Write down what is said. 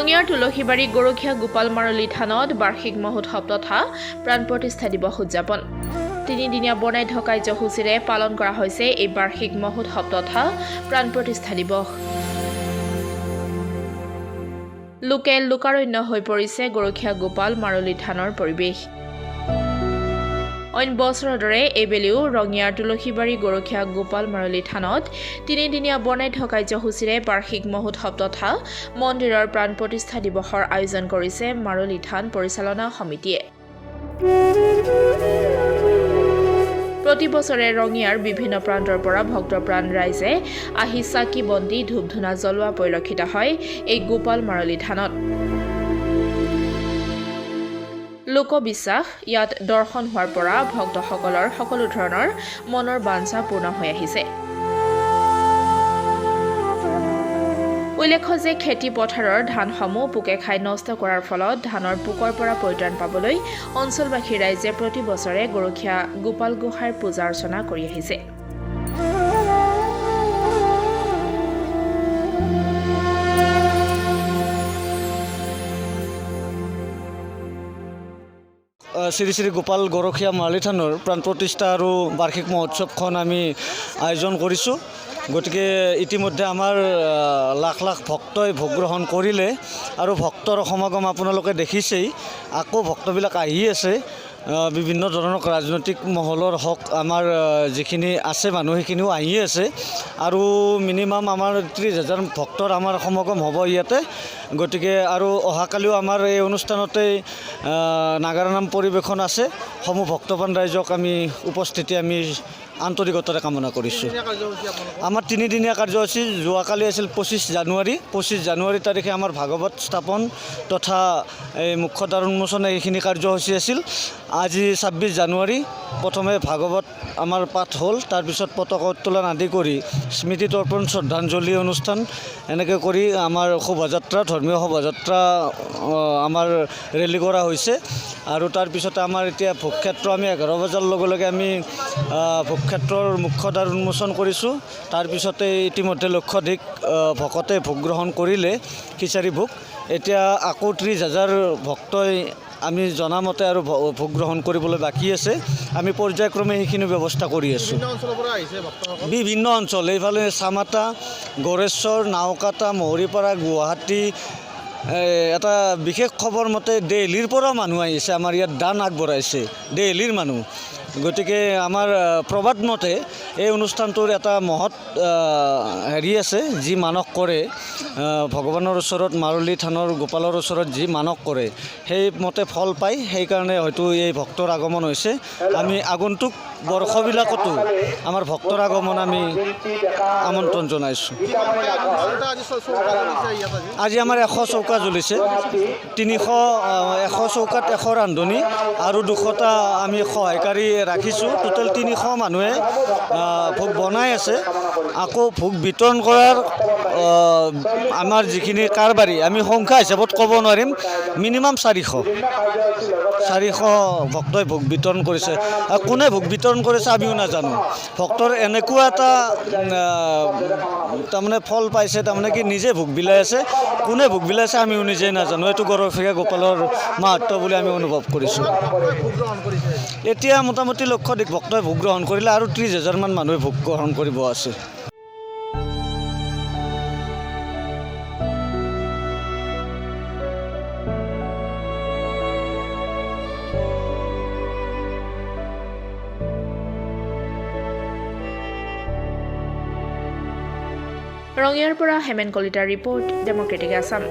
ৰঙিয়াৰ তুলসীবাৰী গৰখীয়া গোপাল মাৰলী থানত বাৰ্ষিক মহোৎসৱ তথা প্ৰাণ প্ৰতিষ্ঠা দিৱস উদযাপন। তিনিদিনীয়া বনাই থকা কাৰ্যসূচীৰে পালন কৰা হৈছে এই বাৰ্ষিক মহোৎসৱ তথা প্ৰাণ প্ৰতিষ্ঠা দিৱস। লোকে লোকাৰণ্য হৈ পৰিছে গৰখীয়া গোপাল মাৰলী থানৰ পৰিৱেশ। অইন বছৰৰ দৰে এইবেলিও ৰঙিয়াৰ তুলসীবাৰী গৰখীয়া গোপাল মাৰলী থানত তিনিদিনীয়া বনাই থকা কাৰ্যসূচীৰে বাৰ্ষিক মহোৎসৱ তথা মন্দিৰৰ প্ৰাণ প্ৰতিষ্ঠা দিৱসৰ আয়োজন কৰিছে মাৰলী থান পৰিচালনা সমিতিয়ে। প্ৰতি বছৰে ৰঙিয়াৰ বিভিন্ন প্ৰান্তৰ পৰা ভক্তপ্ৰাণ ৰাইজে আহি চাকি বন্তি ধূপ ধূনা জ্বলোৱা পৰিলক্ষিত হয় এই গোপাল মাৰলী থানত। লোকবিশ্বাস ইয়াত দৰ্শন হোৱাৰ পৰা ভক্তসকলৰ সকলো ধৰণৰ মনৰ বাঞ্ছা পূৰ্ণ হৈ আহিছে। উল্লেখ্য যে খেতি পথাৰৰ ধানসমূহ পোকে খাই নষ্ট কৰাৰ ফলত ধানৰ পোকৰ পৰা পৰিত্ৰাণ পাবলৈ অঞ্চলবাসী ৰাইজে প্ৰতি বছৰে গৰখীয়া গোপাল গোসাঁইৰ পূজা অৰ্চনা কৰি আহিছে। শ্ৰী শ্ৰী গোপাল গৰখীয়া মাৰলী থানৰ প্ৰাণ প্ৰতিষ্ঠা আৰু বাৰ্ষিক মহোৎসৱখন আমি আয়োজন কৰিছোঁ। গতিকে ইতিমধ্যে আমাৰ লাখ লাখ ভক্তই ভোগ গ্ৰহণ কৰিলে আৰু ভক্তৰ সমাগম আপোনালোকে দেখিছেই। আকৌ ভক্তবিলাক আহি আছে। বিভিন্ন ধৰণৰ ৰাজনৈতিক মহলৰ হওক আমাৰ যিখিনি আছে মানুহ সেইখিনিও আহি আছে আৰু মিনিমাম আমাৰ 30,000 ভক্তৰ আমাৰ সমাগম হ'ব ইয়াতে। গতিকে আৰু অহাকালিও আমাৰ এই অনুষ্ঠানতে নাগাৰা নাম পৰিৱেশন আছে। সমূহ ভক্তপ্ৰাণ ৰাইজক আমি উপস্থিতি আমি আন্তৰিকতাৰে কামনা কৰিছোঁ। আমাৰ তিনিদিনীয়া কাৰ্যসূচী যোৱাকালি আছিল 25 জানুৱাৰী তাৰিখে আমাৰ ভাগৱত স্থাপন তথা এই মুখ্য দ্বাৰ উন্মোচন এইখিনি কাৰ্যসূচী আছিল। আজি 26 জানুৱাৰী প্ৰথমে ভাগৱত আমাৰ পাঠ হ'ল, তাৰপিছত পতাকা উত্তোলন আদি কৰি স্মৃতি তৰ্পণ শ্ৰদ্ধাঞ্জলি অনুষ্ঠান এনেকৈ কৰি আমাৰ শোভাযাত্ৰা ধৰ্মীয় শোভাযাত্ৰা আমাৰ ৰেলী কৰা হৈছে। আৰু তাৰপিছতে আমাৰ এতিয়া ভোগক্ষেত্ৰ আমি 11 বজাৰ লগে লগে আমি ভোগক্ষেত্ৰৰ মুখ্য দ্বাৰ উন্মোচন কৰিছোঁ। তাৰপিছতে ইতিমধ্যে লক্ষাধিক ভকতে ভোগ গ্ৰহণ কৰিলে খিচাৰি ভোগ। এতিয়া আকৌ 30,000 ভক্তই আমি জনামতে আৰু ভোগ গ্ৰহণ কৰিবলৈ বাকী আছে। আমি পৰ্যায়ক্ৰমে সেইখিনি ব্যৱস্থা কৰি আছোঁ। বিভিন্ন অঞ্চল এইফালে চামাতা, গড়েশ্বৰ, নাওকাটা, মহৰীপাৰা, গুৱাহাটী। এটা বিশেষ খবৰ মতে দিল্লীৰ পৰাও মানুহ আহিছে, আমাৰ ইয়াত দান আগবঢ়াইছে দিল্লীৰ মানুহ। গতিকে আমাৰ প্ৰবাদ মতে এই অনুষ্ঠানটোৰ এটা মহৎ হেৰি আছে, যি মানস কৰে ভগৱানৰ ওচৰত, মাৰলী থানৰ গোপালৰ ওচৰত যি মানস কৰে সেই মতে ফল পায়। সেইকাৰণে হয়তো এই ভক্তৰ আগমন হৈছে। আমি আগন্তুক বৰ্ষবিলাকতো আমাৰ ভক্তৰ আগমন আমি আমন্ত্ৰণ জনাইছোঁ। আজি আমাৰ 100 চৌকা জ্বলিছে। 100 চৌকাত 100 ৰান্ধনি আৰু 200টা আমি সহায়কাৰী ৰাখিছোঁ। টোটেল 300 মানুহে ভোগ বনাই আছে। আকৌ ভোগ বিতৰণ কৰাৰ আমাৰ যিখিনি কাৰবাৰী আমি সংখ্যা হিচাপত ক'ব নোৱাৰিম, মিনিমাম 400 ভক্তই ভোগ বিতৰণ কৰিছে। কোনে ভোগ বিতৰণ কৰিছে আমিও নাজানো। ভক্তৰ এনেকুৱা এটা তাৰমানে ফল পাইছে, তাৰমানে কি নিজে ভোগ বিলাই আছে। কোনে ভোগ বিলাইছে আমিও নিজে নাজানো। এইটো গৰখীয়া গোপালৰ মাহাত্ম্য বুলি আমি অনুভৱ কৰিছোঁ। এতিয়া মোটামুটি লক্ষাধিক ভক্তই ভোগ গ্ৰহণ কৰিলে আৰু 30,000 মান মানুহে ভোগ গ্ৰহণ কৰিব আছে। ৰঙিয়াৰ পৰা হেমেন কলিতাৰ ৰিপৰ্ট, ডেমক্ৰেটিক আছাম।